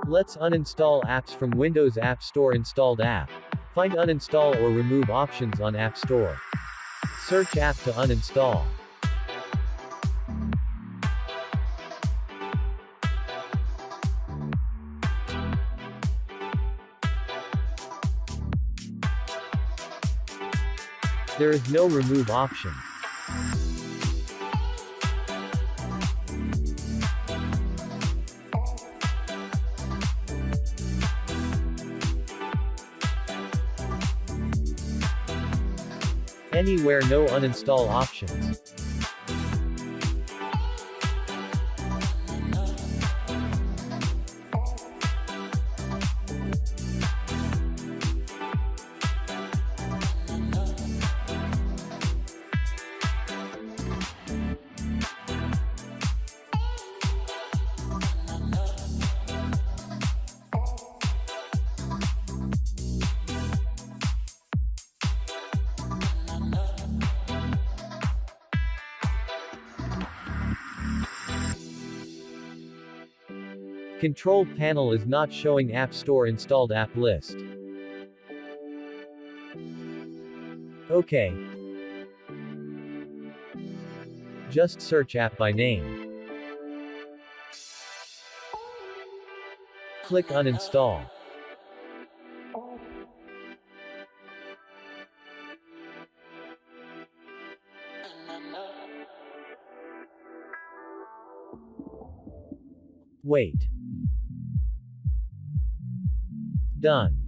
Let's uninstall apps from Windows App Store. Installed app. Find uninstall or remove options on App Store. Search app to uninstall. There is no remove option. Anywhere, no uninstall options. Control panel is not showing App Store installed app list. OK. Just search app by name. Click uninstall. Wait. Done.